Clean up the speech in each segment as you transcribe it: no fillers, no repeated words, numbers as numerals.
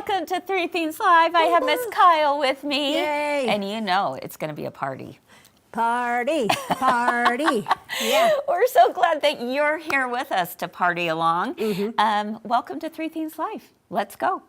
welcome to Three Things Live. I have Miss Kyle with me. Yay. And you know it's going to be a party. Party, party. Yeah. We're so glad that you're here with us to party along. Welcome to Three Things Live. Let's go.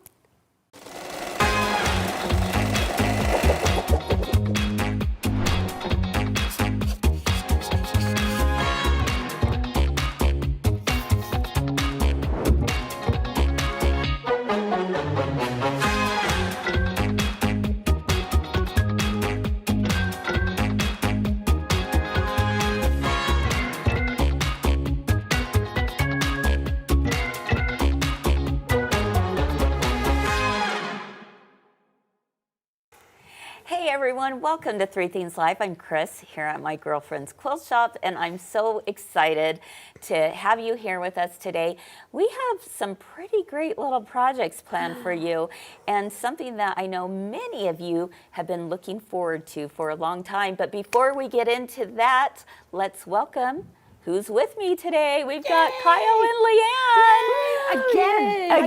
Hey everyone, welcome to Three Things Live. I'm Chris here at my girlfriend's quilt shop, and I'm so excited to have you here with us today. We have some pretty great little projects planned for you, and something that I know many of you have been looking forward to for a long time. But before we get into that, let's welcome who's with me today. We've got Kyle and Leanne.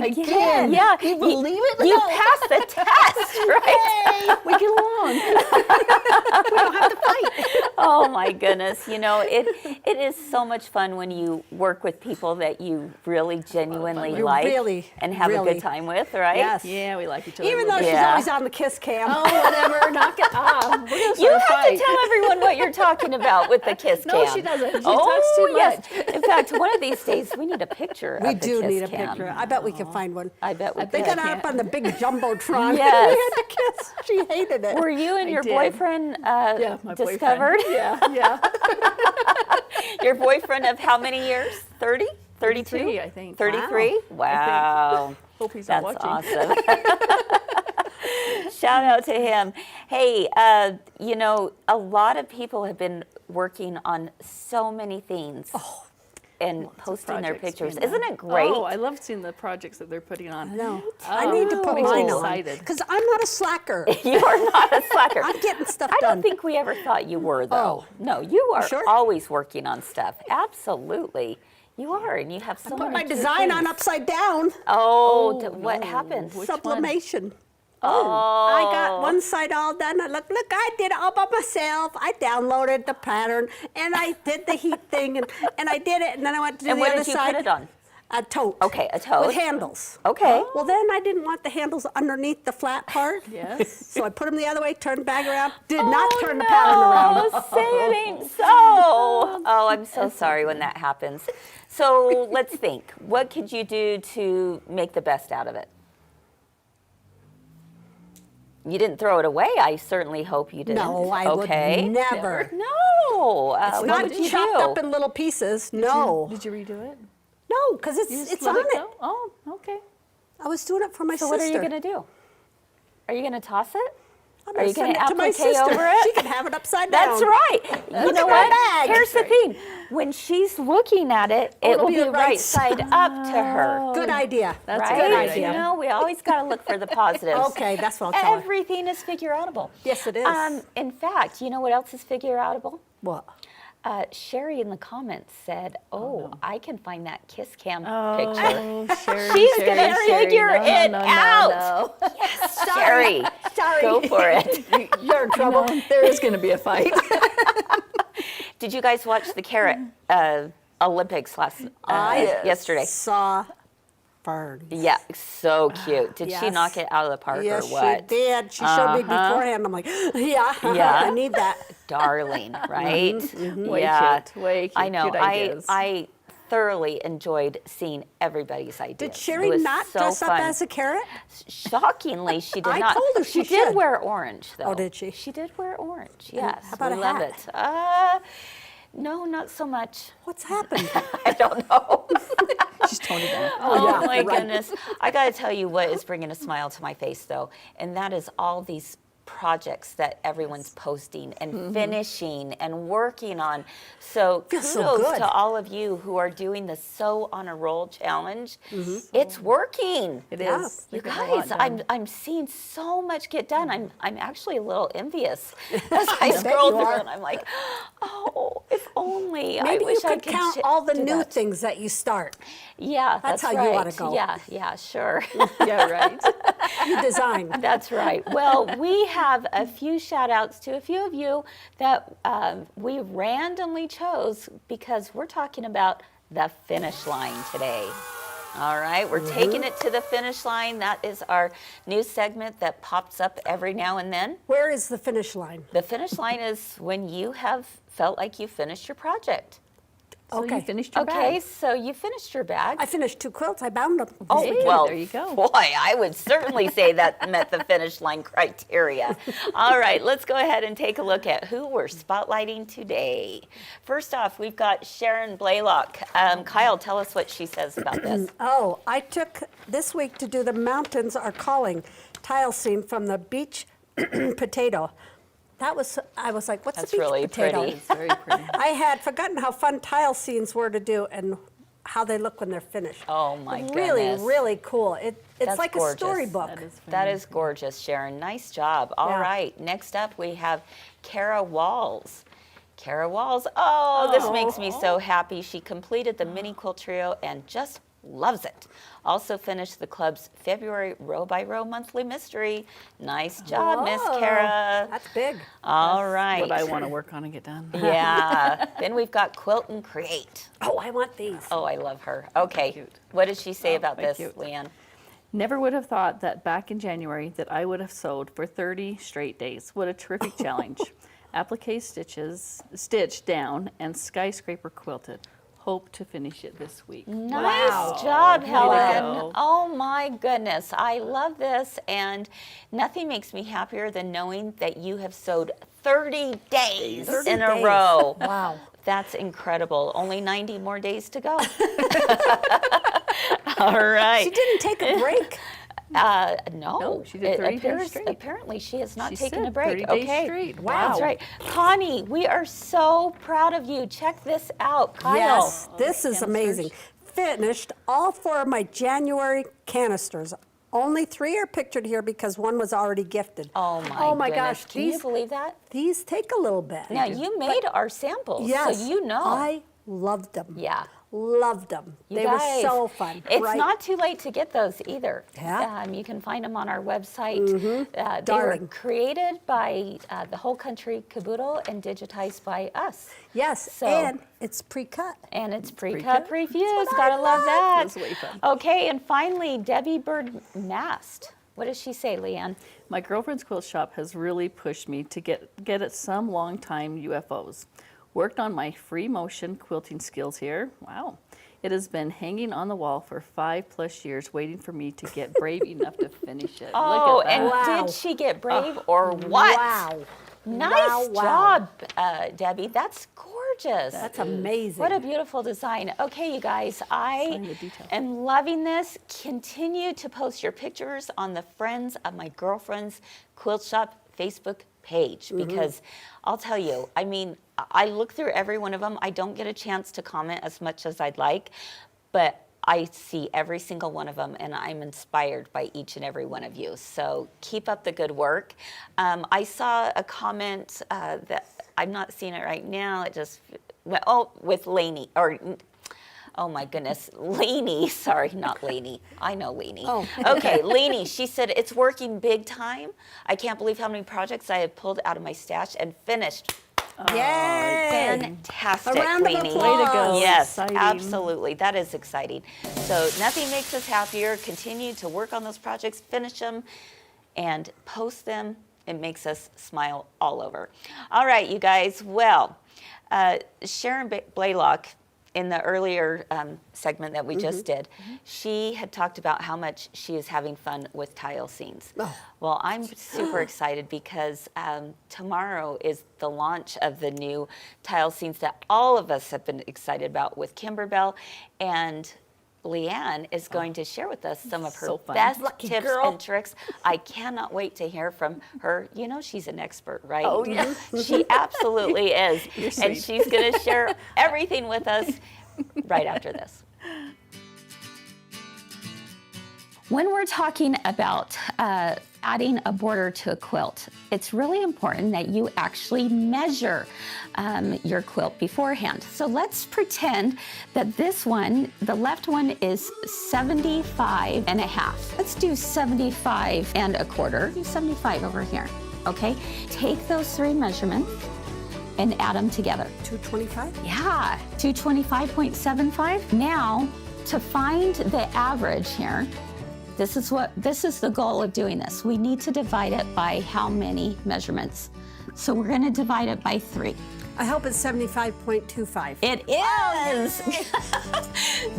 Again. Yeah. Can you believe it? You passed the test, right? Yay. We get along. We don't have to fight. Oh my goodness. You know, it is so much fun when you work with people that you really genuinely like and have a good time with, right? Yes. Yeah, we like each other. Even though she's always on the kiss cam. Oh, whatever. Knock it off. You have to tell everyone what you're talking about with the kiss cam. No, she doesn't. She talks too yes. much. In fact, one of these days we need a picture of the kiss cam. We do need a picture. I bet we can find one. I bet we They could. got up on the big jumbotron. Yes. We had to kiss. She hated it. Were you and your did. boyfriend Yeah, my discovered? boyfriend. Yeah. Your boyfriend of how many years? 30? 32? 33, I think. 33? Wow. Hope he's not That's watching. awesome. Shout out to him. Hey, you know, a lot of people have been working on so many things and posting their pictures. Isn't it great? Oh, I love seeing the projects that they're putting on. No, I need to put makes me mine on excited. because I'm not a slacker. You are not a slacker. I'm getting stuff I done. don't think we ever thought you were, though. Oh. No, you are Sure? always working on stuff. Absolutely. You are, and you have so Put many my cute design on things. upside down. What happened? Sublimation. Oh. I got one side all done. Look, I did it all by myself. I downloaded the pattern, and I did the heat thing, and I did it, and then I went to do And the what other did you side. put it on? A tote. Okay, a tote. With handles. Okay. Well, then I didn't want the handles underneath the flat part. Yes. So I put them the other way, turned back around, did not turn the pattern around. Oh, say it ain't so. Oh, I'm so sorry when that happens. So let's think. What could you do to make the best out of it? You didn't throw it away. I certainly hope you didn't. No, I would never. No. It's what not would you chopped do? up in little pieces. No. Did you redo it? No, because You it's just on let it. go? Oh, okay. I was doing it for my So sister. what are you going to do? Are you going to toss it? I'm Are you gonna going to send it to my applique sister. over it? She can have it upside down. That's right. You know at my what? bag. Here's the thing. When she's looking at it, it it'll will be be the right right side up to her. Good idea. That's Right? a good idea. You know, we always got to look for the positives. Okay, that's what I'll tell her. Everything is figure-outable. Yes, it is. In fact, you know what else is figure-outable? What? Sherry in the comments said, I can find that kiss cam Oh, picture. Sherry, She's gonna figure it out. No. Yes, Sherry, Sorry. go for it. You're in trouble. There is going to be a fight. Did you guys watch the carrot Olympics yesterday? Saw Fern. Yeah, so cute. Did she Yes. knock it out of the park Yes, or what? she did. She showed me beforehand. I'm like, yeah, Yeah. I need that. Darling, right? Way cute. Way cute. I know. Good ideas. I thoroughly enjoyed seeing everybody's ideas. Did It Sherry was not so dress up fun. as a carrot? Shockingly, she did I not. told her she did should. wear orange, though. Oh, did she? She did wear orange. Yes. how about we a love hat? it. No, not so much. What's happened? I don't know. She's toned it down. Oh my goodness. I got to tell you what is bringing a smile to my face, though, and that is all these projects that everyone's posting and finishing and working on. So Feels so kudos good. to all of you who are doing the Sew on a Roll challenge. It's working. It Yeah. is. You They're getting a lot guys, done. I'm seeing so much get done. I'm actually a little envious as I bet scroll you through are. and I'm like, oh, if only I Maybe wish you I could could count all the do new that. things that you start. Yeah, That's how right. you ought to go. Yeah, sure. Yeah, right. You design. That's right. Well, we have a few shout outs to a few of you that we randomly chose because we're talking about the finish line today. All right, we're taking it to the finish line. That is our new segment that pops up every now and then. Where is the finish line? The finish line is when you have felt like you finished your project. So Okay. you finished your Okay, bag. so you finished your bag. I finished 2 quilts. I bound them. Oh, Hey, well, there you go. boy, I would certainly say that met the finish line criteria. All right, let's go ahead and take a look at who we're spotlighting today. First off, we've got Sharon Blaylock. Kyle, tell us what she says about this. Oh, I took this week to do the Mountains Are Calling tile scene from the beach potato. I was like, what's That's a beach really potato? pretty. It's very pretty. I had forgotten how fun tile scenes were to do and how they look when they're finished. Oh, my Really, goodness. really cool. It's That's like gorgeous. a storybook. That is That very is gorgeous, Sharon. Nice job. All Yeah. right, next up we have Kara Walls. Kara Walls, oh, this makes me so happy. She completed the mini quilt trio and just loves it. Also finished the club's February row by row monthly mystery. Nice job, Miss Whoa, Kara. That's big. All right. what I want to work on and get done. Yeah. Then we've got Quilt and Create. Oh, I want these. Oh, I love her. Okay. Cute. What does she say Oh, about very this, cute. Leanne? Never would have thought that back in January that I would have sewed for 30 straight days. What a terrific challenge. Applique stitches, stitched down, and skyscraper quilted. Hope to finish it this week. Nice job, Way to Helen. go. Oh my goodness. I love this. And nothing makes me happier than knowing that you have sewed 30 days 30 in a days. row. Wow. That's incredible. Only 90 more days to go. All right. She didn't take a break. No. No, she did 30 days straight. Apparently, she has not She taken said a break. 30 days Okay. straight. Wow. That's right. Connie, we are so proud of you. Check this out. Kyle. Yes, this is canisters. amazing. Finished all 4 of my January canisters. Only 3 are pictured here because one was already gifted. Oh my goodness. gosh, Can you believe that? these take a little bit. Now, you made our samples, Yes, so you know. I loved them. Yeah. Loved them. You They guys, were so fun. It's right? not too late to get those either. Yeah. You can find them on our website. They were Darling. created by the Whole Country Caboodle and digitized by us. Yes, So- and it's pre-cut. And it's pre-cut. pre-cut, prefused. That's what I Gotta love love. that. That's way fun. Okay, and finally, Debbie Bird Mast. What does she say, Leanne? My girlfriend's quilt shop has really pushed me to get at some long time UFOs. Worked on my free motion quilting skills here. Wow. It has been hanging on the wall for 5+ years, waiting for me to get brave enough to finish it. Oh, Look at and that. Wow. did she get brave or what? Wow. Nice Wow. job, Debbie. That's gorgeous. That's amazing. What a beautiful design. Okay, you guys, I Showing the detail. am loving this. Continue to post your pictures on the Friends of My Girlfriend's Quilt Shop Facebook page because I'll tell you, I mean, I look through every one of them. I don't get a chance to comment as much as I'd like, but I see every single one of them, and I'm inspired by each and every one of you. So keep up the good work. I saw a comment that I'm not seeing it right now. It just went, with Lainey, or oh my goodness, Lainey. Sorry, not Lainey. I know Lainey. Oh. Okay, Lainey. She said it's working big time. I can't believe how many projects I have pulled out of my stash and finished. Yay! Fantastic, A round of Lainey. applause. Way to go. Yes, Exciting. absolutely. That is exciting. So nothing makes us happier. Continue to work on those projects, finish them, and post them. It makes us smile all over. All right, you guys. Well, Sharon Blaylock, in the earlier segment that we just did, she had talked about how much she is having fun with tile scenes. Oh. Well, I'm super excited because tomorrow is the launch of the new tile scenes that all of us have been excited about with Kimberbell. And Leanne is going to share with us some of her So fun. best Lucky tips girl. and tricks. I cannot wait to hear from her. You know she's an expert, right? Oh, yeah. She absolutely is. And sweet. she's going to share everything with us right after this. When we're talking about adding a border to a quilt, it's really important that you actually measure your quilt beforehand. So let's pretend that this one, the left one, is 75 and a half. Let's do 75 and a quarter. Do 75 over here, okay? Take those 3 measurements and add them together. 225? Yeah, 225.75. Now, to find the average here, this is the goal of doing this. We need to divide it by how many measurements. So we're going to divide it by 3. I hope it's 75.25. It is.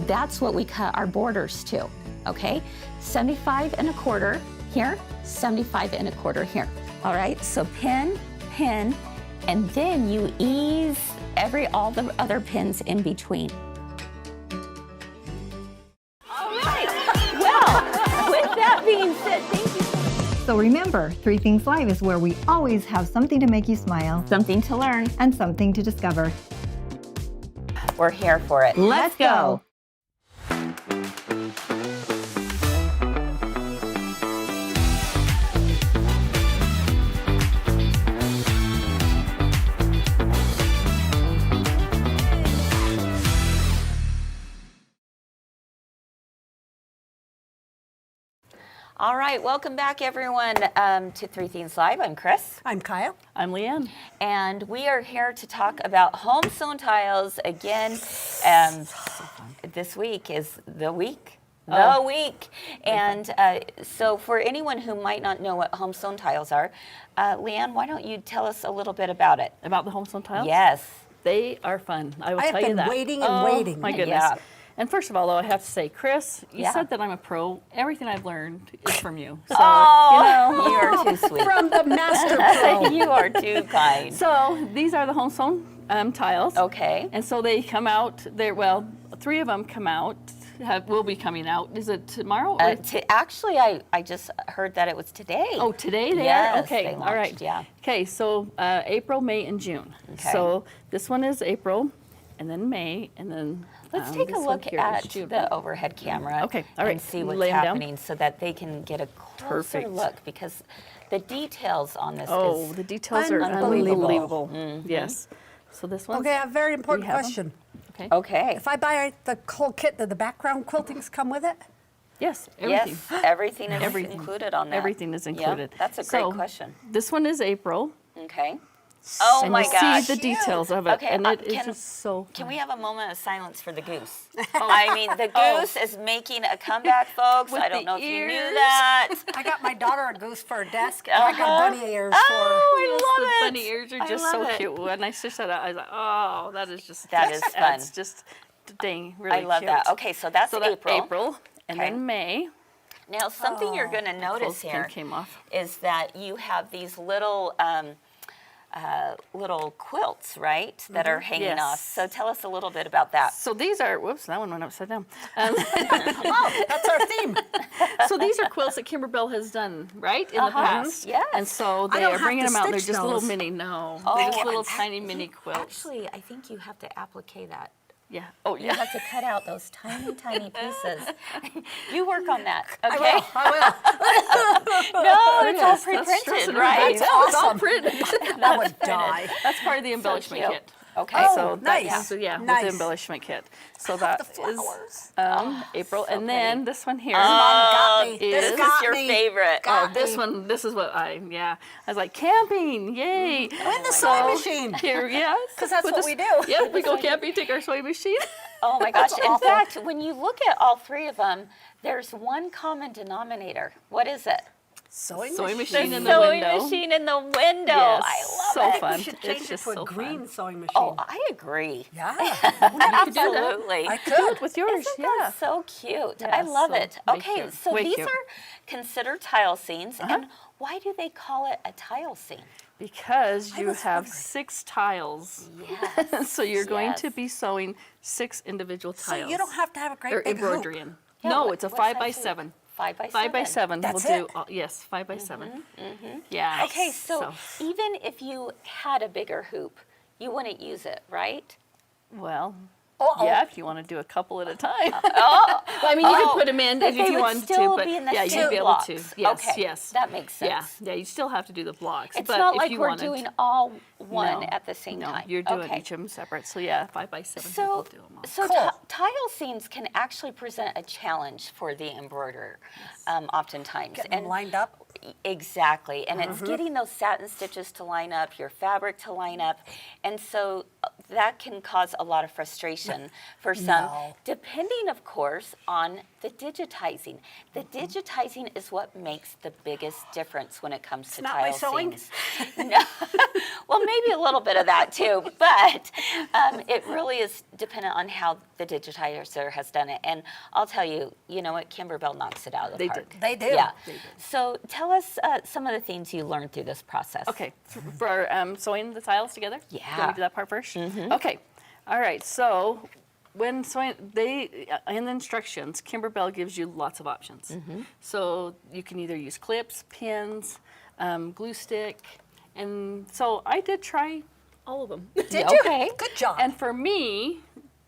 That's what we cut our borders to, okay? 75 and a quarter here, 75 and a quarter here. All right, so pin, pin, and then you ease all the other pins in between. All right, well, with that being said, thank you. So remember, 3 Things Live is where we always have something to make you smile Something to learn. and something to discover. We're here for it. Let's go. All right, welcome back, everyone, to 3 Things Live. I'm Chris, I'm Kyle. I'm Leanne. and we are here to talk about home sewn tiles again. This week is the week. The week. And so for anyone who might not know what home sewn tiles are, Leanne, why don't you tell us a little bit about it? About the home sewn tiles? Yes. They are fun. I will I have tell you been that. waiting and waiting. My goodness. Yeah. And first of all, though, I have to say, Chris, you Yeah. said that I'm a pro. Everything I've learned is from you. So, Oh, you are too sweet. From the master pro. You are too kind. So these are the home sewn tiles. Okay. And so they come out. Well, 3 of them come out. Will be coming out. Is it tomorrow? Or Actually, I just heard that it was today. Oh, today they Yes, are? Okay, they all launched, right. yeah. Okay, so April, May, and June. Okay. So this one is April, and then May, and then Let's take a this one look here is at June. the overhead camera Okay, all right. and see what's Lay 'em down. happening so that they can get a closer Perfect. look, because the details on this Oh, is the details are unbelievable. unbelievable. Yes. So this one. Okay, I have a very important have 'em? question. Okay. okay. If I buy the whole kit, do the background quiltings come with it? Yes. Everything. Yes, everything is Everything. included on that. Everything is Yeah, included. that's a great So, question. This one is April. Okay. Oh and my you gosh. see the details of it, Okay, and it is can- just so. Can fun. we have a moment of silence for the goose? I mean, the goose is making a comeback, folks. With I don't the know if you knew ears. that. I got my daughter a goose for a desk, and I got bunny ears Oh, for I Yes, love the it. bunny ears are I just love so it. cute. When I stitched that out, I was like, oh, that is just That is That's fun. just dang, really I love cute. that. Okay, so that's April. April, and Okay. then May. Now, something you're going to notice clothespin here came off. is that you have these little quilts, right, that are hanging Yes. off. So tell us a little bit about that. So these are, whoops, that one went upside down. Oh, that's our theme. So these are quilts that Kimberbell has done, right, in the past. Yes. And so I they don't are have bringing to them out. They're stitch just little those. mini, no. Oh, They're just yeah. little tiny mini quilts. Actually, I think you have to applique that. Yeah. Oh, You yeah. have to cut out those tiny, tiny pieces. You work on that, I okay? will. I No, it's all Yes, that's pre-printed, stressing right? That's Oh, it's all awesome. printed. will. I would die. That's part of the embellishment cute. kit. Okay. Oh, So nice. That, so yeah, with Nice. the embellishment kit. So love that the is flowers. April, so and then this one here. Mom got me. Is This This got is your me. favorite. Got Oh, this me. one, this is what I was like, camping, yay. With the sewing machine. Here, yes. 'Cause that's with what the- we do. Yep, we go camping, take our sewing machine. Oh my gosh. In awful. fact, when you look at all 3 of them, there's one common denominator. What is it? Sewing Sewing machine. machine in the sewing window. machine in the window. Yes, I love so it. fun. We should It's change it just to a so green fun. sewing machine. Oh, I agree. Yeah. Absolutely. I could. With yours, Isn't yeah. that so cute? I Yeah, love so it. way Okay, cute. so Way these cute. are considered tile scenes, and why do they call it a tile scene? Because you was have wondering. 6 tiles. Yes. So you're going to yes. be sewing 6 individual So tiles. you don't have to have a great Or big hoop. embroidery in. Yeah, No, what- it's a what 5 by size hoop? 7. 5 by 7. 5 by 7 That's will do. it? Yes, 5 by 7. Yeah. Okay, so even if you had a bigger hoop, you wouldn't use it, right? Well, Uh-oh. yeah, if you want to do a couple at a time. Well, I mean, you can put them in But if they you would wanted to, still but be in the yeah, same you'd be able blocks. to. Yes, Okay, yes. that makes sense. Yeah, you still have to do the blocks. It's but not if like you we're wanted, doing all one no, at the same no, time. you're doing okay. each of them separate. So yeah, 5 by 7 So, people do them all. so Cool. tile seams can actually present a challenge for the embroiderer, oftentimes. Getting them lined up. Exactly, and Mm-hmm. it's getting those satin stitches to line up, your fabric to line up, and so that can cause a lot of frustration for some, No. depending, of course, on the digitizing. The Mm-hmm. digitizing is what makes the biggest difference when it comes to not tile my sewing? seams. No. Well, maybe a little bit of that too, but it really is dependent on how the digitizer has done it. And I'll tell you, you know what, Kimberbell knocks it out of the They park. did. They do. Yeah. They did. So tell us some of the things you learned through this process. Okay, for sewing the tiles together? Yeah. You want me to do that part first? Okay, all right, so when sewing, in the instructions, Kimberbell gives you lots of options. So you can either use clips, pins, glue stick, and so I did try all of them. Did you? Okay. Good job. And for me,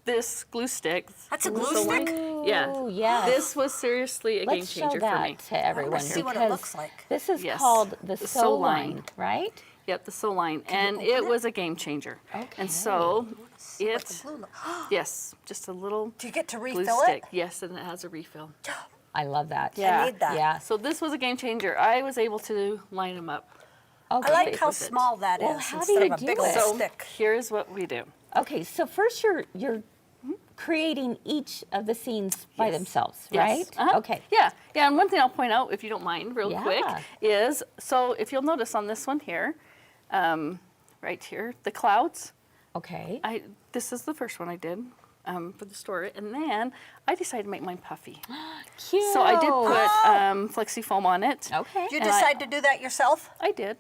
this glue stick. That's a glue so stick? Yeah. Ooh, yes. This was seriously a Let's game changer show that for me. to everyone see what it because looks like. this is Yes. called the The sew sew line, line. right? Yep, the sew line, and open it it? was a game changer. Okay. And so See what the it, glue look- yes, just a little Do you get to glue refill stick. it? Yes, and it has a refill. I love that. Yeah. need that. Yeah. So this was a game changer. I was able to line them up. Okay. I like how with it. small that is Well, how do instead you of a do big it? old So stick. here's what we do. Okay, so first you're creating each of the seams by Yes. themselves, Yes. right? Uh-huh. Okay. Yeah, yeah. And one thing I'll point out, if you don't mind, real quick, Yeah. is so if you'll notice on this one here, right here, the clouds. Okay. This is the first one I did for the store, and then I decided to make mine puffy. Cute. So I did put flexi foam on it. Okay. Did you And I- decide to do that yourself? I did.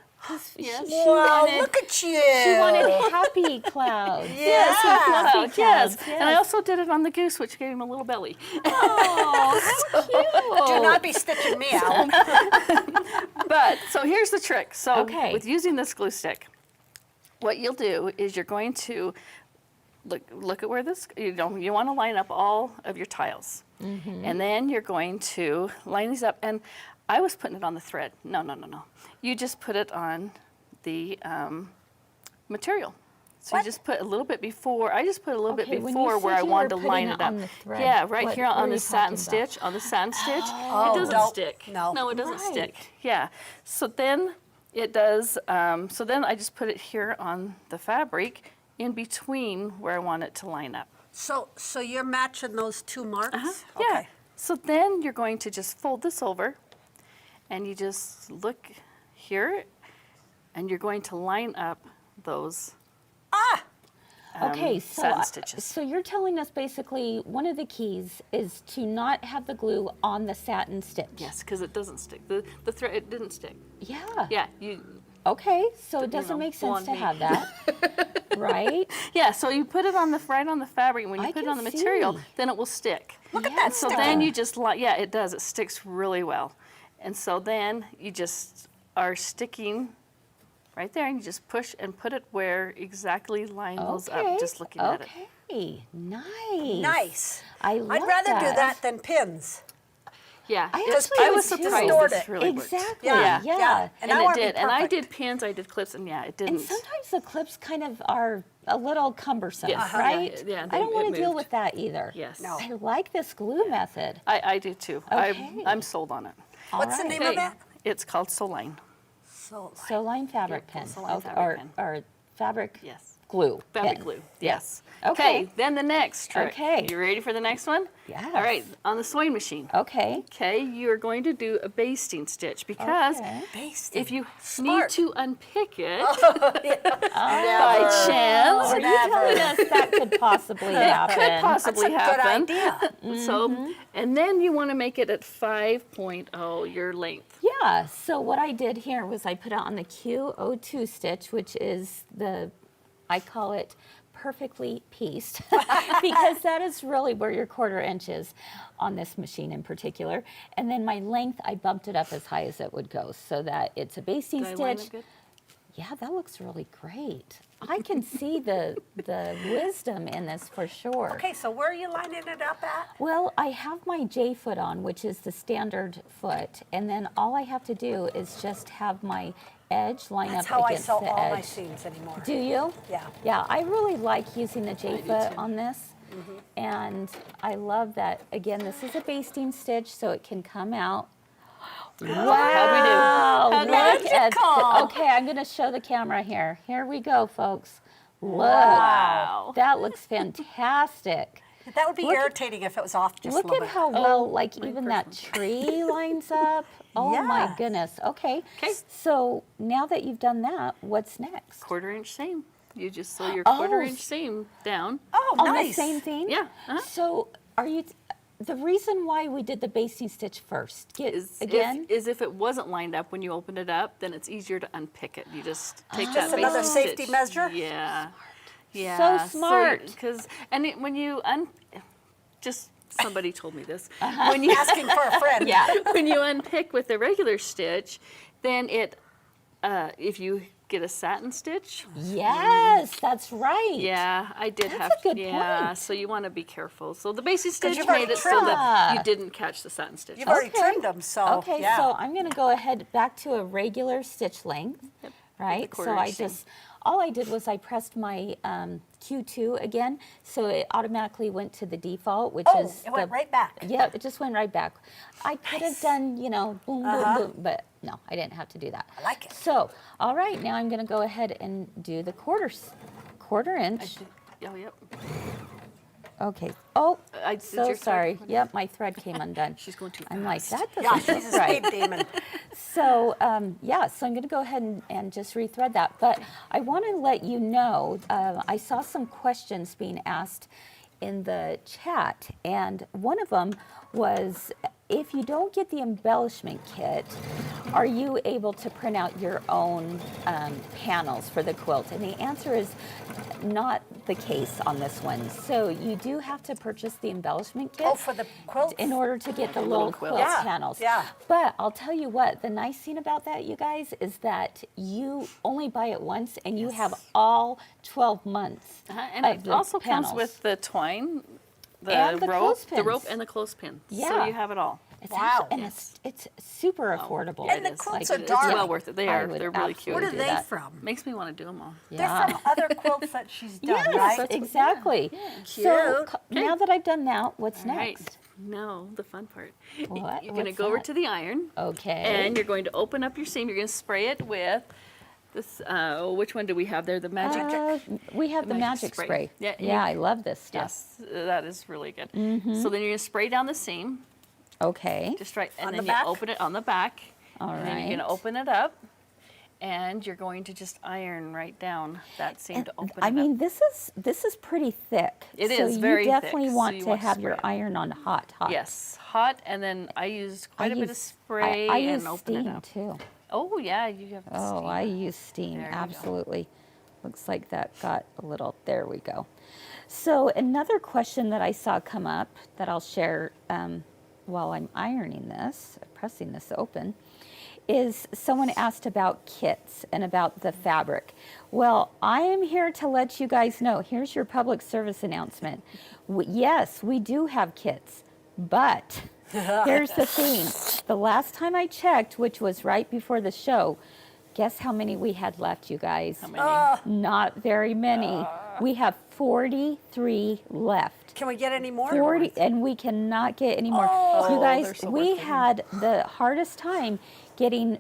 Yes. She Wow, wanted, look at you. she wanted happy clouds. Yes, Yeah. and fluffy Clouds, yes. yes. And I also did it on the goose, which gave him a little belly. Oh, how cute. Do not be stitching me out. But so here's the trick. So Okay. with using this glue stick, what you'll do is you're going to look at where this, you want to line up all of your tiles. And then you're going to line these up. And I was putting it on the thread. No. You just put it on the material. So What? you just put a little bit before, I just put a little Okay, bit when you before where said I you wanted were to line putting it it up. on the thread, Yeah, right what here are on you the satin talking about? stitch, it Oh, doesn't don't. stick. No. it doesn't stick. Right. Yeah. So then it does, so then I just put it here on the fabric in between where I want it to line up. So you're matching those two marks? Yeah. Okay. So then you're going to just fold this over and you just look here and you're going to line up those Okay, satin stitches. so you're telling us basically one of the keys is to not have the glue on the satin stitch. Yes, because it doesn't stick. The thread, it didn't stick. Yeah. Yeah, you, Okay, so it You doesn't know, make sense blonde to me. have that, right? yeah, so you put it on the right on the fabric. When you I put it can on the material, see. then it will stick. Look at Yeah. that So sticking. then you just yeah, it does. It sticks really well. And so then you just are sticking right there, and you just push and put it where exactly line those up. Just looking at it. Okay, nice. Nice. I love I'd rather do that. that than pins. Yeah, I it- actually I was would too. surprised Distort this it. really worked. Exactly. Yeah, Yeah. yeah. And now it it'd be did. And I perfect. did pins, I did clips, and yeah, it didn't. And sometimes the clips kind of are a little cumbersome, Yes. Uh-huh. right? Yeah, I don't it want to deal moved. with that either. Yes. No. I like this glue method. I do too. Okay. I'm sold on it. What's the All name right. of that? It's called Soline. So Sew line fabric Yeah, pin. sew line Okay, fabric pin. or fabric Yes. glue. Fabric pin. glue, Yeah. yes. Okay. Then the next trick. Okay. You ready for the next one? Yes. All right, on the sewing machine. Okay. Okay, you're going to do a basting stitch because Okay. if you Smart. need to unpick it By chance, Are you telling us that could possibly happen? could possibly That's a happen. good idea. So, and then you want to make it at 5.0 your length. Yeah, so what I did here was I put it on the Q02 stitch, which is I call it perfectly pieced, because that is really where your 1/4 inch is on this machine in particular. And then my length, I bumped it up as high as it would go so that it's a basting Did I line stitch. it good? Yeah, that looks really great. I can see the wisdom in this for sure. Okay, so where are you lining it up at? Well, I have my J foot on, which is the standard foot, and then all I have to do is just have my edge line That's up how I against sew the all my edge. seams anymore. Do you? Yeah. Yeah, I really like using the J do foot too. on this, and I love that. Again, this is a basting stitch, so it can come out. Wow! How'd we do? Look at Magical. okay, I'm going to show the camera here. Here we go, folks. Look. Wow. That looks fantastic. That would be irritating if it was off just a Look little at bit. how well, like, my even first that tree lines up. Oh my Yes. goodness. Okay. 'Kay. So now that you've done that, what's next? 1/4 inch seam. You just sew your Oh. 1/4 inch seam down. Oh, On nice. the same thing? Yeah. So are you? The reason why we did the basting stitch first, again. Is if it wasn't lined up when you opened it up, then it's easier to unpick it. You just take that Just another basting safety stitch. measure? Yeah. Yeah. smart. Because when you just somebody told me this. Uh-huh. When you Asking for a friend. Yeah. when you unpick with the regular stitch, then if you get a satin stitch. Yes, that's right. Yeah, I did That's have a good yeah, point. so you want to be careful. So the basic stitch you've already made it so that trimmed. you didn't catch the satin stitch. You've already Okay. trimmed them, so Okay, yeah. so I'm going to go ahead back to a regular stitch length, right? the 1/4 So I inch seam. just, all I did was I pressed my Q2 again, so it automatically went to the default, which Oh, is it went right back. Yeah, it just went right back. I could have done, boom, boom, boom, but no, I didn't have to do that. I like it. So, all right, now I'm going to go ahead and do the 1/4 inch. Oh, yep. Okay. Oh, Is so your thread sorry. coming Yep, my thread came undone. She's going too I'm like, fast. that Yeah, doesn't she's look a right. speed demon. So, so I'm going to go ahead and just rethread that. But I want to let you know, I saw some questions being asked in the chat, and one of them was, if you don't get the embellishment kit, are you able to print out your own panels for the quilt? And the answer is not the case on this one. So you do have to purchase the embellishment kit. Oh, for the quilts? In order to get the little quilt Yeah, panels. yeah. But I'll tell you what, the nice thing about that, you guys, is that you only buy it once and you have all 12 months. And of it the also comes panels. with the twine, the And the rope, clothespins. and the clothespin. So Yeah. you have it all. It's Wow. actually, and it's super affordable. And the It is. quilts Like, are it's dark. well worth it. They I are. would They're really cute. What are do they that. from? Makes me want to do them all. They're from other quilts that she's done, Yes, right? exactly. So Cute. now that I've done that, what's All right. next? No, the fun part. What? You're going to What's go over that? to the iron. Okay. And you're going to open up your seam. You're going to spray it with this. Which one do we have there? The magic. We have the magic spray. Yeah, Yeah, I love this stuff. Yes, that is really good. Mm-hmm. So then you're going to spray down the seam, Okay. just right, and On then the you back? open it on the back. All and then you're going to right. open it up, and you're going to just iron right down that seam And to open I it mean, up. this is pretty thick. It so is very you thick, definitely so want you to want to have your spray it. iron on hot. Yes, hot, and then I used quite a bit of use- spray I and use open it steam up. too. Oh yeah, you have Oh, steam. I use steam, There you go. absolutely. Looks like that got a little, there we go. So another question that I saw come up that I'll share while I'm ironing this, pressing this open, is someone asked about kits and about the fabric. Well, I am here to let you guys know, here's your public service announcement. Yes, we do have kits, but here's the thing. The last time I checked, which was right before the show, guess how many we had left, you guys? How many? Not very many. We have 43 left. Can we get any more? 40, and we cannot get any more. You they're guys, so we worth it. had the hardest time getting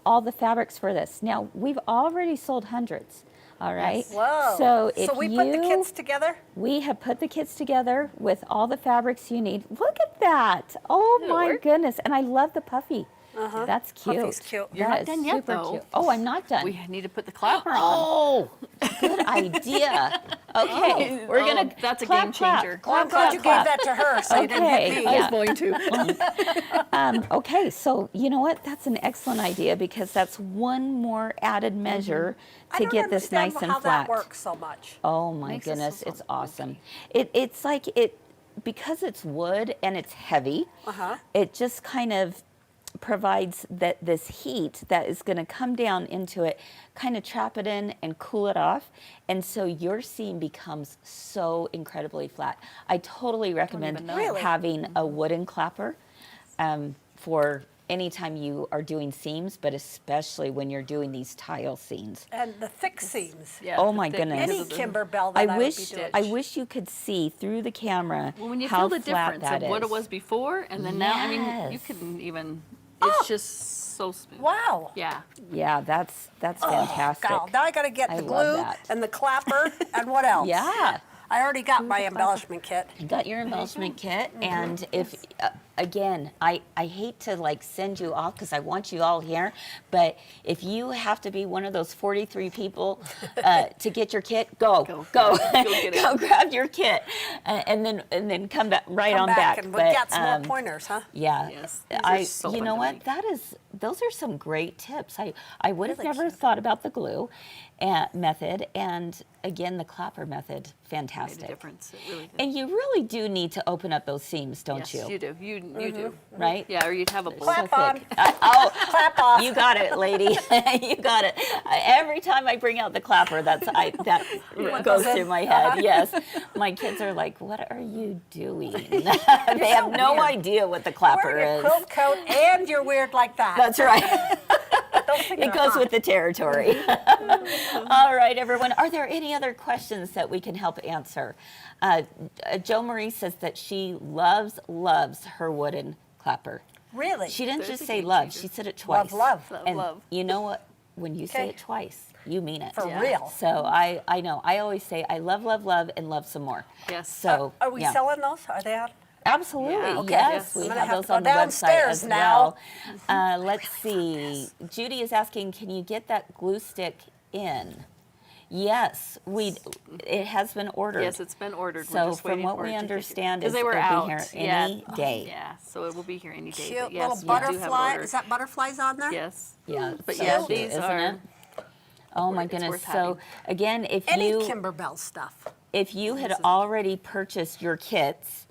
all the fabrics for this. Now, we've already sold hundreds All right. Whoa. So if we put the kits together? We have put the kits together with all the fabrics you need. Look at that. Oh Did it my work? goodness. And I love the puffy. That's cute. Puffy's cute. You're That not is done yet, super though. cute. Oh, I'm not done. We need to put the clapper on. Oh, good idea. Okay, we're gonna. That's a clap, game clap, changer. Well, I'm clap, glad you clap, gave that to her, so you didn't Okay. hit me. I Yeah. was going to. Okay, so you know what? That's an excellent idea because that's one more added measure I to don't get this understand nice and how flat. that works so much. Oh my Makes it so goodness, it's soft. awesome. It's like it because it's wood and it's heavy. It just kind of provides that this heat that is going to come down into it, kind of trap it in and cool it off, and so your seam becomes so incredibly flat. I totally recommend even know. Really? having a wooden clapper for anytime you are doing seams, but especially when you're doing these tile seams. And the thick seams. Yeah, Oh the my thick goodness. Any pieces of- Kimberbell that I I would be wish doing. I wish you could see through the camera Well, when you how feel the flat difference that of what it is. was before and then now, I mean, you Yes. couldn't even. It's just so smooth. Wow. Yeah. Yeah, that's fantastic. God, now I got to get I the love glue that. and the clapper and what else? Yeah. I already got my embellishment kit. You got your embellishment kit, and if again, I hate to like send you off because I want you all here, but if you have to be one of those 43 people to get your kit, go get it. go grab your kit, and then come back Come on back. and we got some more pointers, huh? Yeah, Yes, these are so you fun know to what? make. Those are some great tips. I would have Really never cute. thought about the glue method, and again the clapper method, Made a fantastic. difference. It really did. And you really do need to open up those seams, don't Yes, you? you do. You do. Right? Yeah, or you'd have a bowl. Clap So on. thick. Oh, Clap off. you got it, lady. You got it. Every time I bring out the clapper, that goes through my head. Yes, my kids are like, "What are you doing?" They have no idea what the clapper Wearing a is. quilt coat and you're weird like that. That's right. Those things It are goes hot. with the territory. All right, everyone. Are there any other questions that we can help answer? Jo Marie says that she loves her wooden clapper. Really? She didn't There's just a say game love, changer. she said it twice. Love. Love, And love. you know what? When you say Okay. it twice, you mean it. For Yeah. real. So I know. I always say I love, and love some more. Yes. So Are we yeah. selling those? Are they out? Absolutely. Yeah. Okay. Yes, Yes. we I'm gonna have have those to go on the website downstairs as now. well. Let's see. Judy is asking, can you get that glue stick in? Yes, it has been ordered. Yes, it's been ordered. We're So just from waiting what for we it to understand because is they were it'll out be here yeah. any day. Yeah, so it will be here any day. Cute But yes, little we do have it butterfly. ordered. Is that butterflies on there? Yes. Yeah, But so yeah, cute, these isn't are. it? Oh my It's goodness. worth So having. again, Any Kimberbell stuff. if you had already purchased your kits,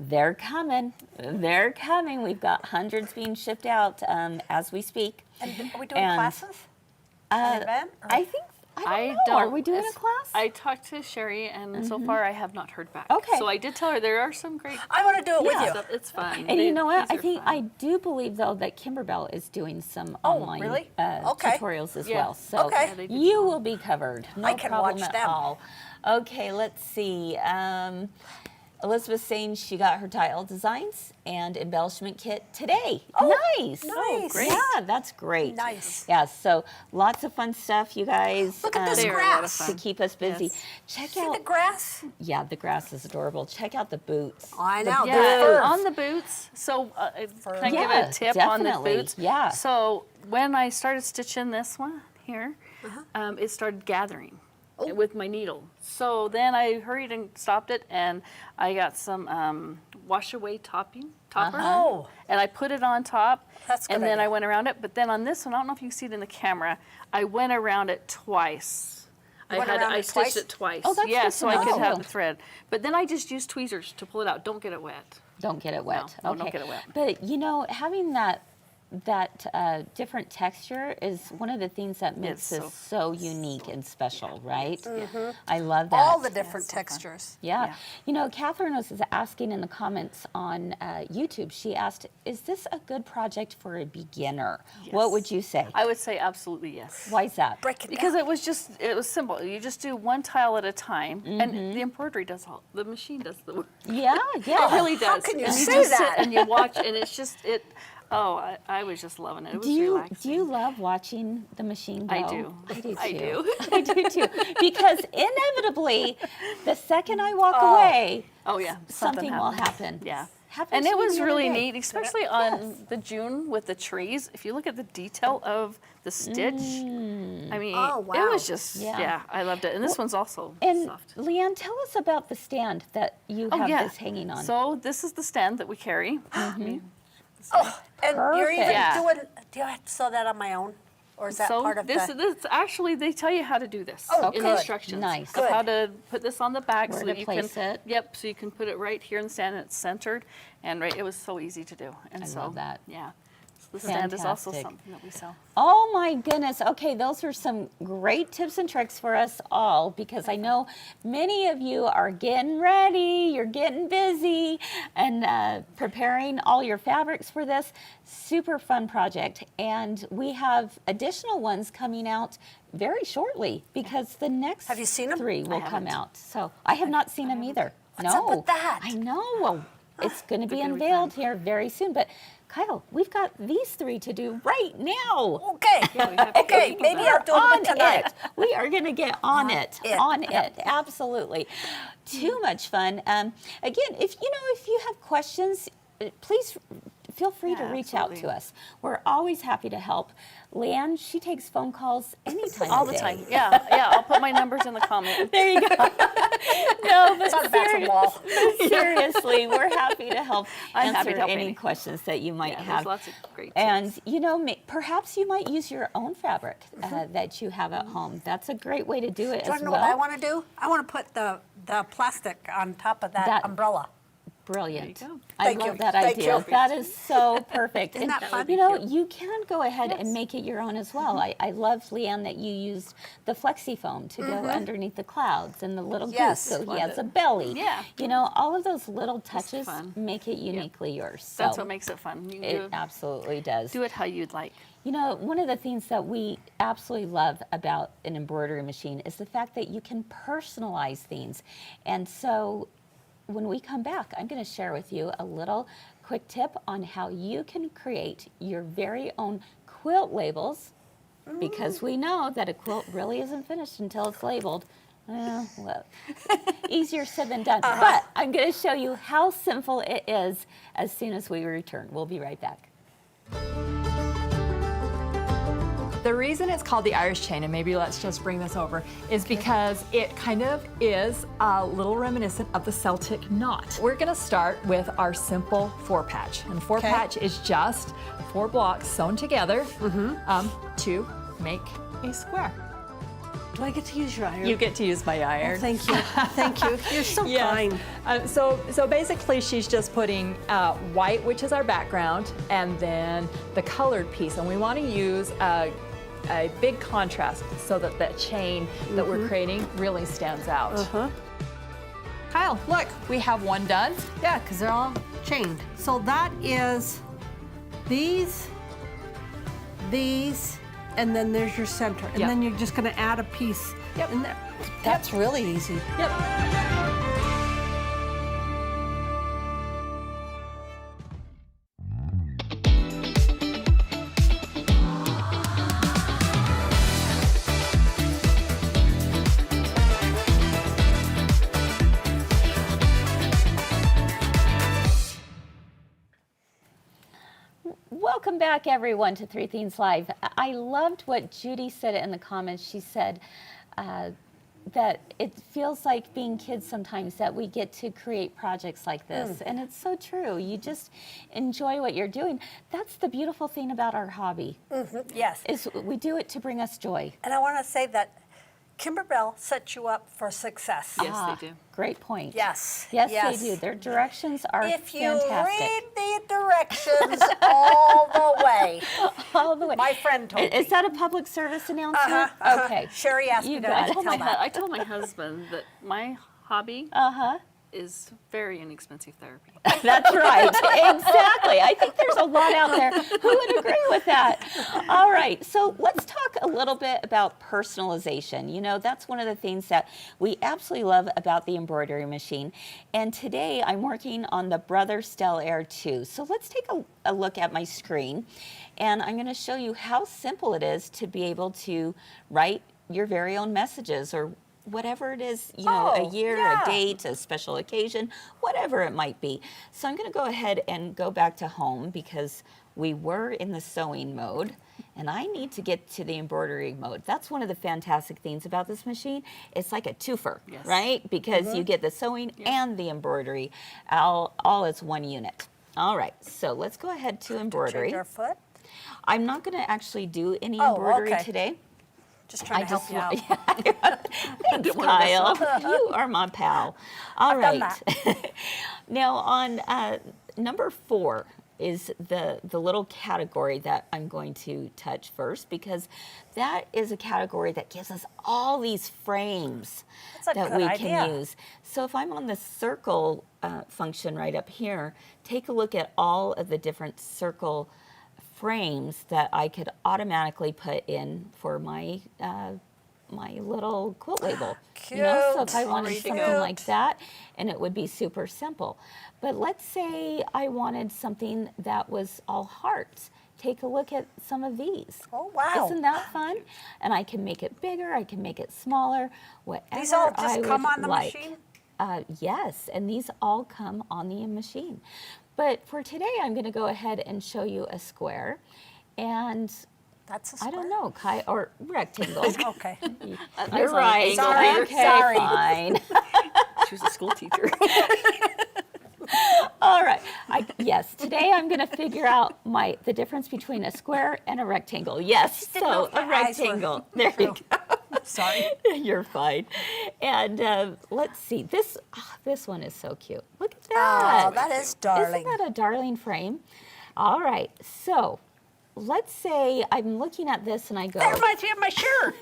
they're coming. They're coming. We've got hundreds being shipped out as we speak. And are we doing And, classes? An event? Or- I think I don't know. Are we doing a it's- class? I talked to Sherry, and so far I have not heard back. Okay. So I did tell her there are some great I want to do it with you. stuff. It's fun. And you know what? These I are think fun. I do believe though that Kimberbell is doing some Oh, online really? Okay. tutorials as Yeah. well. So Okay. Yeah, they do you some. will be covered. No I can problem watch at them. all. Okay, let's see. Elizabeth's saying she got her tile designs and embellishment kit today. Nice. nice. great. Yeah, that's great. Nice. Yeah, so lots of fun stuff, you guys. Look at this They are a lot of grass. to fun. keep us busy. Yes. Check See out the grass? yeah, the grass is adorable. Check out the boots. I know. Yeah, they're fur. on the boots. So can I give Yeah, a tip on the definitely. boots? Yeah. So when I started stitching this one here, it started gathering with my needle. So then I hurried and stopped it, and I got some wash away topper. Oh. And I put it on top. That's a good And then idea. I went around it. But then on this one, I don't know if you can see it in the camera, I went around it twice. went around I it stitched twice? it twice. Oh, that's yeah, good so to I could know. have the thread. But then I just used tweezers to pull it out. Don't get it wet. Don't get it wet. No, okay. don't get it wet. But you know, having that different texture is one of the things that makes It's this so unique and special, right? I love that. Mm-hmm. All the different textures. Yeah. Yeah. You know, Catherine was asking in the comments on YouTube, she asked, is this a good project for a beginner? What Yes. would you say? I would say absolutely yes. Why is that? Break it Because down. it was simple. You just do one tile at a time, and the embroidery does all. The machine does the work. Yeah, yeah. It really does. can you and say just that? Sit and you watch, and it's just it. Oh, I was just loving it. It was Do relaxing. you love watching the machine go? I do. I do too. I do. I do too. Because inevitably, the second I walk away, Oh yeah, something will happens. happen. Yeah. Happened And to it me was the other really day. neat, especially on the June with the trees. If you look at the detail of the stitch, I mean, Oh, it wow. was just, Yeah. I loved it. And this one's also And soft. Leanne, tell us about the stand that you have this hanging on. So this is the stand that we carry. Oh, and you're even Perfect. Yeah. doing, do I have to sew that on my own? Or is that So part of this the? they tell you how to do this Oh, in good. the instructions. Nice. Of Good. how to put this on the back Where so to that you place can. it. Yep. So you can put it right here in the stand and it's centered, and right. It was so easy to do. And I so love that. Yeah. So the stand is also Fantastic. something that we sell. Oh my goodness. Okay, those are some great tips and tricks for us all because I know many of you are getting ready, you're getting busy and preparing all your fabrics for this super fun project. And we have additional ones coming out very shortly because the next Have you seen 'em? 3 will I come haven't. out. So I have not seen them either. What's no. up with that? I know. It's going to be gonna be unveiled fun. here very soon. But Kyle, we've got these 3 to do right now. Okay, we have to okay, do maybe that. I'll do On it tonight. it. We are going to get on it. it. On it. Absolutely. Too much fun. Again, if you have questions, please feel free to Yeah, reach out to absolutely. us. We're always happy to help. Leanne, she takes phone calls anytime All of the day. time. Yeah. I'll put my numbers in the comment. There you go. No, but It's on the bathroom wall. seriously, we're happy to help I'm happy answer to help any any. questions that you might Yeah, have. there's lots of great tips. And perhaps you might use your own fabric that you have at home. That's a great way to do it Do you as know well. what I want to do? I want to put the plastic on top of that umbrella. Brilliant. There you go. I Thank love you. that Thank idea. you. That is so perfect. Isn't that fun? You can go ahead and make it your own as well. I love, Leanne, that you used the flexi foam to go underneath the clouds and the little Yes. goose, so he Love has it. a belly. Yeah. All of those little touches fun. make it uniquely yours. So That's what makes it fun. You it absolutely does. do it how you'd like. One of the things that we absolutely love about an embroidery machine is the fact that you can personalize things. And so when we come back, I'm going to share with you a little quick tip on how you can create your very own quilt labels because we know that a quilt really isn't finished until it's labeled. Well, easier said than done. But I'm going to show you how simple it is as soon as we return. We'll be right back. The reason it's called the Irish chain, and maybe let's just bring this over, is because it kind of is a little reminiscent of the Celtic knot. We're gonna start with our simple 4-patch. And 4-patch is just 4 blocks sewn together to make a square. Do I get to use your iron? You get to use my iron. Thank you. Thank you. You're so kind. So basically she's just putting white, which is our background, and then the colored piece. And we want to use a big contrast so that that chain that we're creating really stands out. Kyle, look, we have one done. Yeah, because they're all chained. So that is these, and then there's your center. And Yep. then you're just going to add a piece Yep. in there. That's really easy. Yep. Welcome back, everyone, to Three Things Live. I loved what Judy said in the comments. She said that it feels like being kids sometimes that we get to create projects like this. And it's so true. You just enjoy what you're doing. That's the beautiful thing about our hobby, Yes. is we do it to bring us joy. And I want to say that Kimberbell sets you up for success. Yes, they do. Great point. Yes. Yes, yes. they do. Their directions are If you fantastic. read the directions all the way. All the way. My friend told me. Is that a public service announcement? Okay. Sherry asked You me to got it. tell that. I told my husband that my hobby is very inexpensive therapy. That's right, exactly. I think there's a lot out there who would agree with that. All right, so let's talk a little bit about personalization. You know, that's one of the things that we absolutely love about the embroidery machine. And today I'm working on the Brother Stell Air 2. So let's take a look at my screen, and I'm going to show you how simple it is to be able to write your very own messages or whatever it is, you know, a year, a date, a special occasion, whatever it might be. So I'm going to go ahead and go back to home because we were in the sewing mode and I need to get to the embroidery mode. That's one of the fantastic things about this machine. It's like a twofer, right? Because you get the sewing and the embroidery all as one unit. All right, so let's go ahead to embroidery. Change our foot? I'm not going to actually do any embroidery today. Just trying to help you out. Thanks, Kyle. You are my pal. All right. Now on number 4 is the little category that I'm going to touch first because that is a category that gives us all these frames that we can use. So if I'm on the circle function right up here, take a look at all of the different circle frames that I could automatically put in for my my little quilt label. Cute. You know, so if I wanted something like that, and it would be super simple. But let's say I wanted something that was all hearts. Take a look at some of these. Oh, wow. Isn't that fun? And I can make it bigger, I can make it smaller, whatever These all just I come would on the like. machine? Yes, and these all come on the machine. But for today, I'm going to go ahead and show you a square. And That's a square? I don't know, Kai, or rectangle. Okay. You're right. Sorry. Okay, Sorry. fine. She was a school teacher. All right. Yes, today I'm going to figure out the difference between a square and a rectangle. Yes, didn't know so if a my eyes were rectangle. There you go. Sorry. You're fine. And let's see. This one is so cute. Look at that. Oh, that is darling. Isn't that a darling frame? All right. So let's say I'm looking at this and I go, That reminds me of my shirt.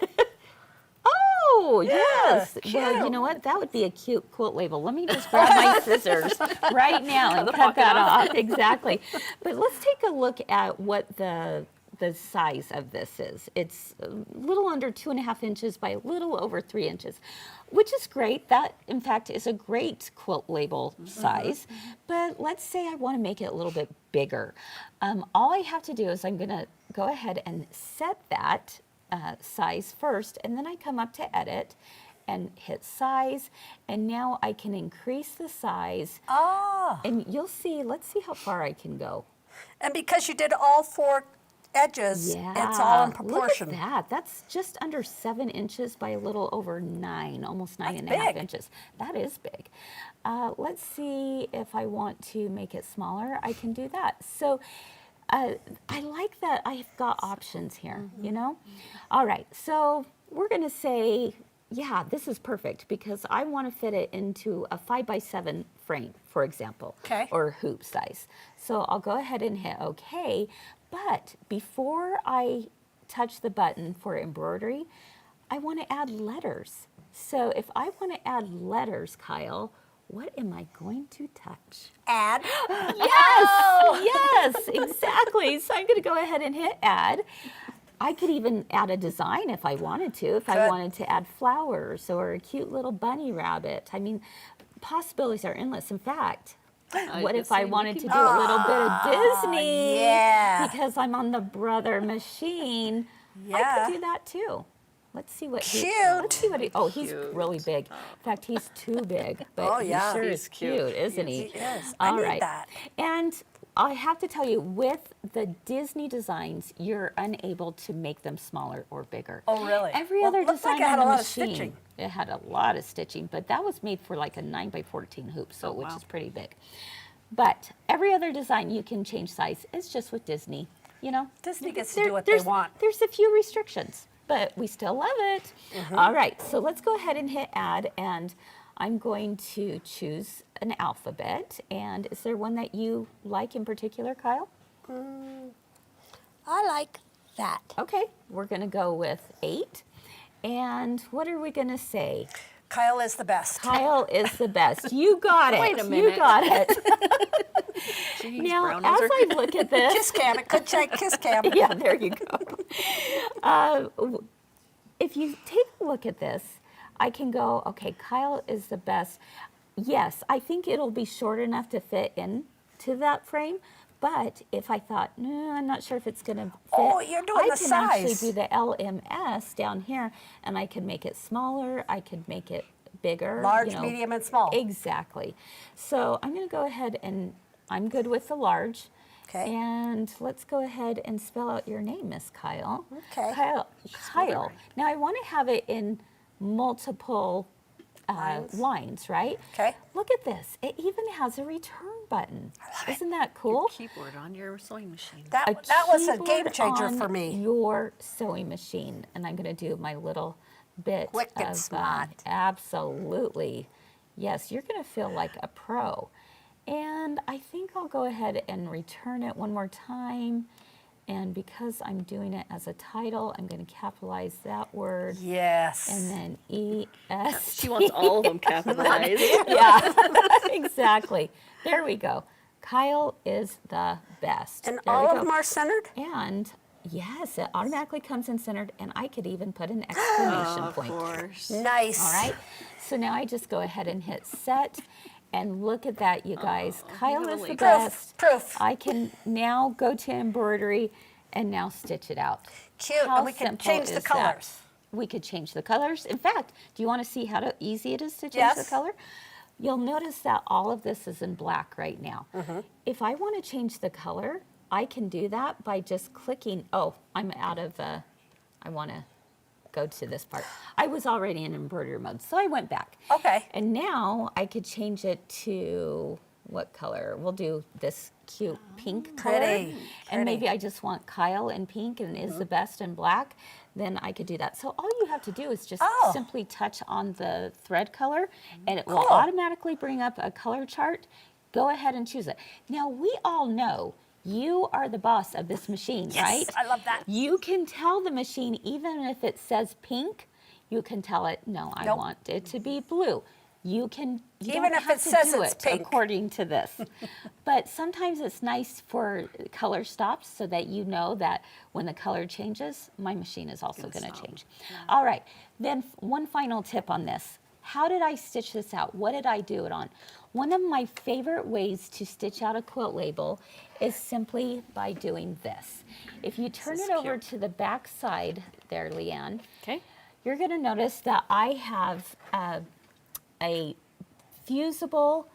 oh, yes. Well, you cute. know what? That would be a cute quilt label. Let me just grab my scissors right now and cut that off. Exactly. But let's take a look at what the size of this is. It's a little under 2.5 inches by a little over 3 inches, which is great. That, in fact, is a great quilt label size. But let's say I want to make it a little bit bigger. All I have to do is I'm going to go ahead and set that size first, and then I come up to edit and hit size, and now I can increase the size. Oh. And you'll see, let's see how far I can go. And because you did all 4 edges, it's all in proportion. Look at that. That's just under 7 inches by a little over 9, almost 9.5 big. inches. That is big. Let's see if I want to make it smaller. I can do that. So I like that I've got options here, you know? All right, so we're going to say, yeah, this is perfect because I want to fit it into a 5x7 frame, for example, or hoop size. So I'll go ahead and hit OK. But before I touch the button for embroidery, I want to add letters. So if I want to add letters, Kyle, what am I going to touch? Add. Yes, yes, exactly. So I'm going to go ahead and hit add. I could even add a design if I wanted to, if I wanted to add flowers or a cute little bunny rabbit. I mean, possibilities are endless. In fact, what if I wanted to do a little bit of Disney? Yeah. Because I'm on the Brother machine. I could do that too. Let's see what let's see what he's really big. In fact, he's too big, but he sure is cute, isn't he? He is. All I need right. that. And I have to tell you, with the Disney designs, you're unable to make them smaller or bigger. Oh, really? Every Well, other it looked like design it had on a the lot of machine, stitching. it had a lot of stitching, but that was made for like a 9x14 hoop, so which is pretty big. But every other design you can change size. It's just with Disney, you know. Disney gets to do what they want. There's a few restrictions, but we still love it. All right, so let's go ahead and hit add, and I'm going to choose an alphabet. And is there one that you like in particular, Kyle? I like that. Okay, we're going to go with 8. And what are we going to say? Kyle is the best. Kyle is the best. You got it. Wait a You minute. got it. Jeez, Now, brown as noser. I look at this, Kiss cam. It could say kiss cam. yeah, there you go. If you take a look at this, I can go, okay, Kyle is the best. Yes, I think it'll be short enough to fit into that frame. But if I thought, no, I'm not sure if it's going to fit. Oh, you're doing the I can actually size. do the LMS down here, and I can make it smaller. I could make it bigger. Large, medium, and small. Exactly. So I'm going to go ahead and I'm good with the large. Okay. And let's go ahead and spell out your name, Miss Kyle. Okay. Kyle. Now I want to have it in multiple lines, right? Okay. Look at this. It even has a return button. Isn't that cool? Keyboard on your sewing machine. That was a keyboard game changer on for me. Your sewing machine, and I'm going to do my little bit Wicked of smart. absolutely. Yes, you're going to feel like a pro. And I think I'll go ahead and return it one more time. And because I'm doing it as a title, I'm going to capitalize that word. Yes. And then E-S. She wants all of them capitalized. Yeah, exactly. There we go. Kyle is the best. And There all we of go. them are centered? And yes, it automatically comes in centered, and I could even put an exclamation Of point. course. Nice. All right. So now I just go ahead and hit set, and look at that, you guys. Kyle is the Proof, best. proof. I can now go to embroidery and now stitch it out. Cute. How And we can simple change the is that? colors. We could change the colors. In fact, do you want to see how easy it is to change the Yes. color? You'll notice that all of this is in black right now. Mm-hmm. If I want to change the color, I can do that by just clicking. Oh, I'm out of, I want to go to this part. I was already in embroidery mode, so I went back. Okay. And now I could change it to what color? We'll do this cute pink color. Pretty, And maybe I just want Kyle in pink and is the best in black. Then I could do that. So all you have to do is just Oh. simply touch on the thread color, and it will Cool. automatically bring up a color chart. Go ahead and choose it. Now, we all know you are the boss of this machine, right? I love that. You can tell the machine, even if it says pink, you can tell it, no, I Nope. want it to be blue. You Even don't if have it to says do it's it pink. according to this. But sometimes it's nice for color stops so that you know that when the color changes, my machine is also going to change. All right, then one final tip on this. How did I stitch this out? What did I do it on? One of my favorite ways to stitch out a quilt label is simply by doing this. If you turn it over to the back side there, Leanne, Okay. you're going to notice that I have a fusible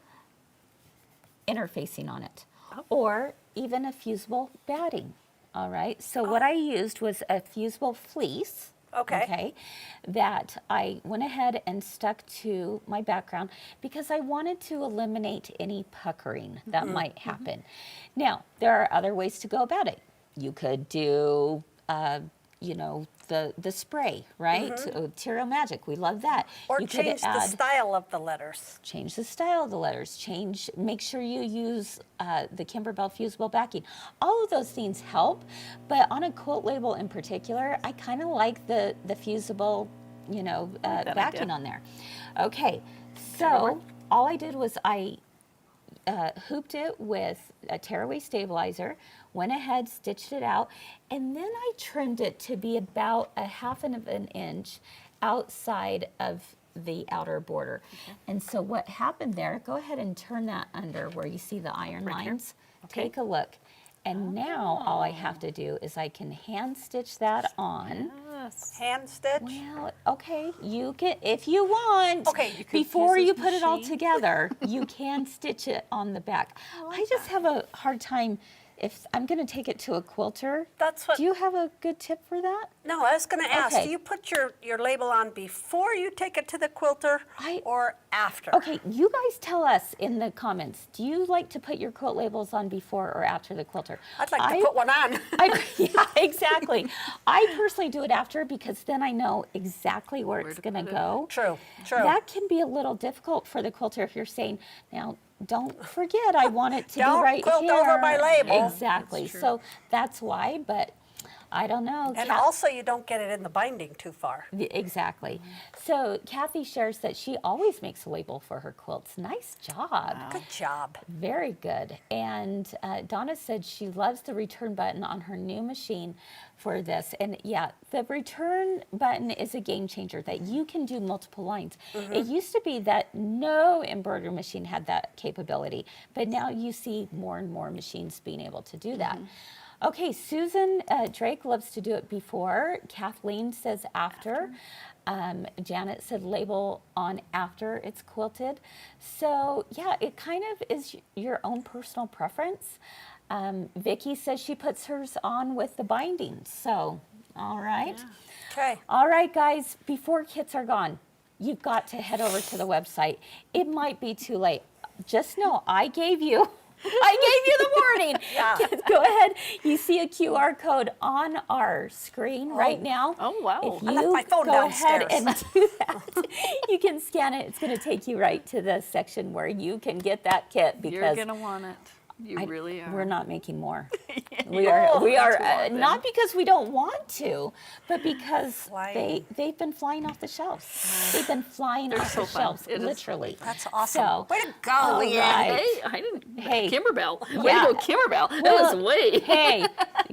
interfacing on it, or even a fusible batting. All right. So what I used was a fusible fleece. Okay. That I went ahead and stuck to my background because I wanted to eliminate any puckering that might happen. Now, there are other ways to go about it. You could do, you know, the spray, right? Tiro Magic, we love that. Or You could change the add- style of the letters. Change the style of the letters. Make sure you use the Kimberbell fusible backing. All of those things help, but on a quilt label in particular, I kind of like the fusible, you know, backing idea. on there. Okay, so all I did was I hooped it with a tearaway stabilizer, went ahead, stitched it out, and then I trimmed it to be about a half of an inch outside of the outer border. And so what happened there, go ahead and turn that under where you see the iron lines. Okay. Take a look. And now all I have to do is I can hand stitch that on. Yes. Hand stitch. Well, okay, you can, if you want, Okay, you could before use you this put it all machine. together, you can stitch it on the back. I just have a hard time, if I'm gonna take it to a quilter. That's what- Do you have a good tip for that? No, I was going to ask, Okay. do you put your label on before you take it to the quilter or after? Okay, you guys tell us in the comments, do you like to put your quilt labels on before or after the quilter? I'd like to put one on. Yeah, exactly. I personally do it after because then I know exactly where it's to going to put it. go. True, true. That can be a little difficult for the quilter if you're saying, now, don't forget, I want it to Don't be right quilt here. over my label. Exactly. So that's why, but I don't know. And also, you don't get it in the binding too far. Exactly. So Kathy shares that she always makes a label for her quilts. Nice job. Good job. Very good. And Donna said she loves the return button on her new machine for this. And yeah, the return button is a game changer that you can do multiple lines. It used to be that no embroidery machine had that capability, but now you see more and more machines being able to do that. Okay, Susan Drake loves to do it before. Kathleen says after. Janet said label on after it's quilted. So yeah, it kind of is your own personal preference. Vicki says she puts hers on with the binding. So, all right. Okay. All right, guys, before kits are gone, you've got to head over to the website. It might be too late. Just know I gave you the warning. Go ahead. You see a QR code on our screen right now. Oh, wow. If I left you my phone go ahead downstairs. and do that, you can scan it. It's going to take you right to the section where you can get that kit You're because going to want it. You really are. we're not making more. We are not because we don't want to, but because they've been flying off the shelves. They've been flying off so the fun. shelves, It is literally. That's awesome. So, Way to go, all Leanne. right. Hey, I didn't. Hey. Kimberbell. Way Yeah. to go, Kimberbell. That Well, was way. Hey,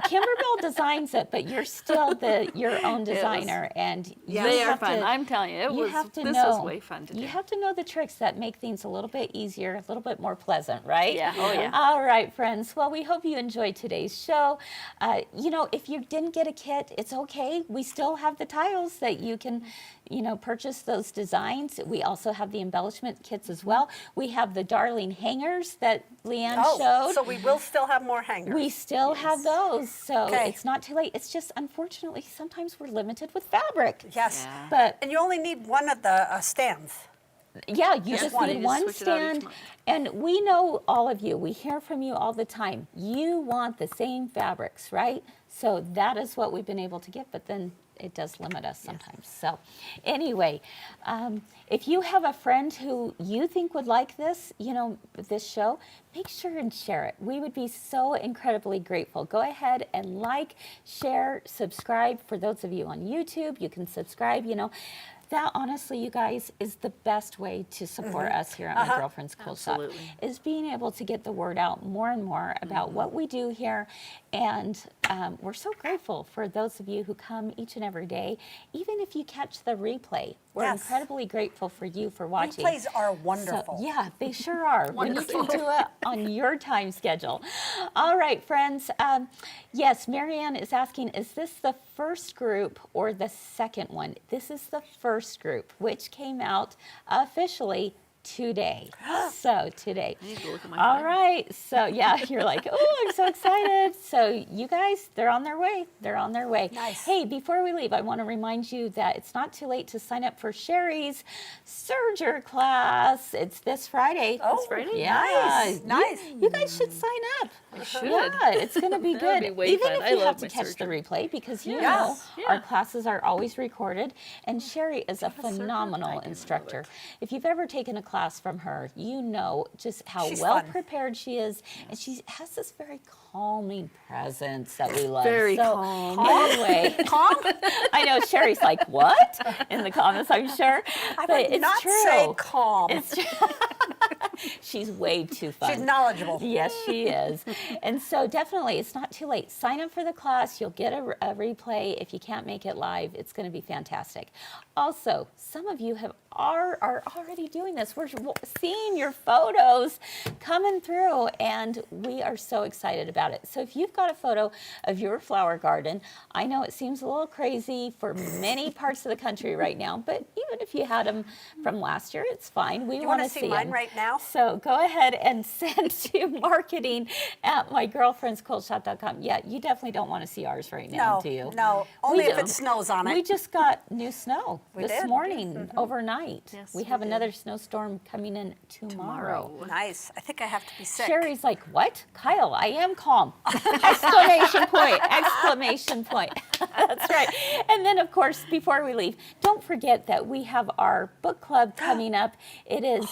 Kimberbell designs it, but you're still your own designer, and you They are have fun. to- I'm telling you, you have to this know, was way fun to do. You have to know the tricks that make things a little bit easier, a little bit more pleasant, right? Yeah. Oh, yeah. All right, friends. Well, we hope you enjoyed today's show. You know, if you didn't get a kit, it's okay. We still have the tiles that you can, purchase those designs. We also have the embellishment kits as well. We have the darling hangers that Leanne showed. So we will still have more hangers. We still have those, so Okay. it's not too late. It's just, unfortunately, sometimes we're limited with fabric. Yes. Yeah. But And you only need one of the stands. yeah, you just one. need You just one switch it out each stand. month. And we know all of you, we hear from you all the time. You want the same fabrics, right? So that is what we've been able to get, but then it does limit us sometimes. So anyway, if you have a friend who you think would like this, this show, make sure and share it. We would be so incredibly grateful. Go ahead and like, share, subscribe. For those of you on YouTube, you can subscribe, That honestly, you guys, is the best way to support us here at My Girlfriend's Quilt Shop, Absolutely. is being able to get the word out more and more about what we do here. And we're so grateful for those of you who come each and every day, even if you catch the replay. We're Yes. incredibly grateful for you for watching. Replays are So, wonderful. yeah, they sure are. When you can do it on your time schedule. All right, friends. Yes, Marianne is asking, is this the first group or the second one? This is the first group, which came out officially today. So today. I need to look at my All phone. right. So yeah, you're like, oh, I'm so excited. So you guys, they're on their way. They're on their way. Nice. Hey, before we leave, I want to remind you that it's not too late to sign up for Sherry's Serger class. It's this Friday. Oh, Friday? Yeah. Nice. You guys should sign up. I should. Yeah, it's going to be That would good. be way Even fun. if I you love have to my catch the Serger. replay, because you Yes. know Yeah. our classes are always recorded, and Sherry is a phenomenal instructor. If you've ever taken a class from her, you know just how She's well fun. prepared she is, and she has this very calming presence that we love. Very so, calm. Anyway, Calm? I know Sherry's like, what? In the comments, I'm sure. I but would it's not true. say calm. It's true. She's way too fun. She's knowledgeable. Yes, she is. And so definitely, it's not too late. Sign up for the class. You'll get a replay. If you can't make it live, it's going to be fantastic. Also, some of you are already doing this. We're seeing your photos coming through, and we are so excited about it. So if you've got a photo of your flower garden, I know it seems a little crazy for many parts of the country right now, but even if you had them from last year, it's fine. We You want wanna to see mine them. right now? So go ahead and send to marketing@mygirlfriendsquiltshop.com. Yeah, you definitely don't want to see ours right now, No, do you? no. Only if don't. it snows on We it. just got new snow this did? morning, overnight. Yes, we we have did. another snowstorm coming in tomorrow. Nice. I think I have to be sick. Sherry's like, what? Kyle, I am calm. Exclamation point, exclamation point. That's right. And then, of course, before we leave, don't forget that we have our book club coming up. It is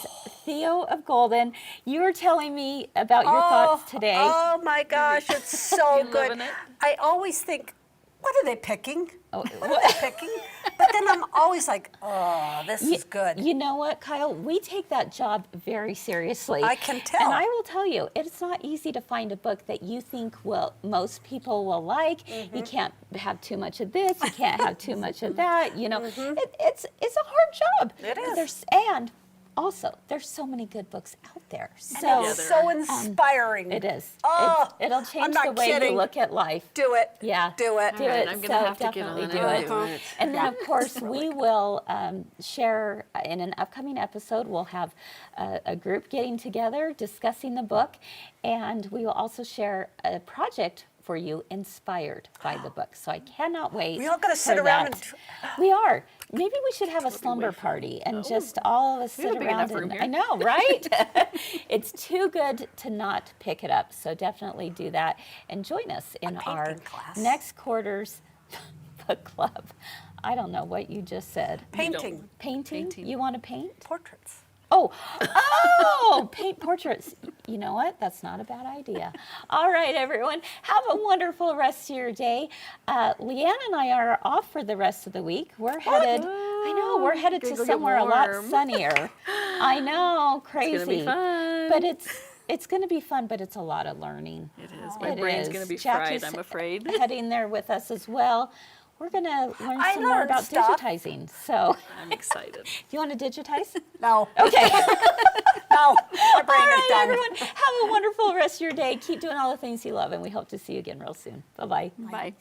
Theo of Golden. You were telling me about your thoughts today. Oh my gosh, it's so You good. loving it? I always think what are they picking? Oh, What are they picking? But then I'm always like, oh, this is good. You know what, Kyle? We take that job very seriously. I can tell. And I will tell you, it's not easy to find a book that you think most people will like. You can't have too much of this. You can't have too much of that. You know, it's a hard job. It is. And also, there's so many good books out there. And it's so inspiring. It is. Oh, It'll change I'm the not way kidding. you look at life. Do it. Yeah. Do it. Do All right, it. I'm gonna So have to get on definitely it. do I'll it. do it. And then, of course, we will share in an upcoming episode. We'll have a group getting together discussing the book, and we will also share a project for you inspired by the book. So I cannot wait. We all gotta sit for around that. and We are. Maybe we should have a slumber party and just all of us We have sit a big around. enough room And, here. I know, right? It's too good to not pick it up. So definitely do that and join us in our painting class. next quarter's book club. I don't know what you just said. Painting. Painting? Painting. You want to paint? Portraits. Oh, paint portraits. You know what? That's not a bad idea. All right, everyone. Have a wonderful rest of your day. Leanne and I are off for the rest of the week. We're headed, I know, we're headed to Gonna go get somewhere a lot warm. sunnier. I know, crazy. It's gonna be fun. But it's going to be fun, but it's a lot of learning. It is. My It brain's is. gonna be Jackie's fried, I'm afraid. heading there with us as well. We're going to learn I some more learned about stuff. digitizing. So, I'm excited. do you want to digitize? No. Okay. No. My brain All is right, done. everyone. Have a wonderful rest of your day. Keep doing all the things you love, and we hope to see you again real soon. Bye-bye. Bye.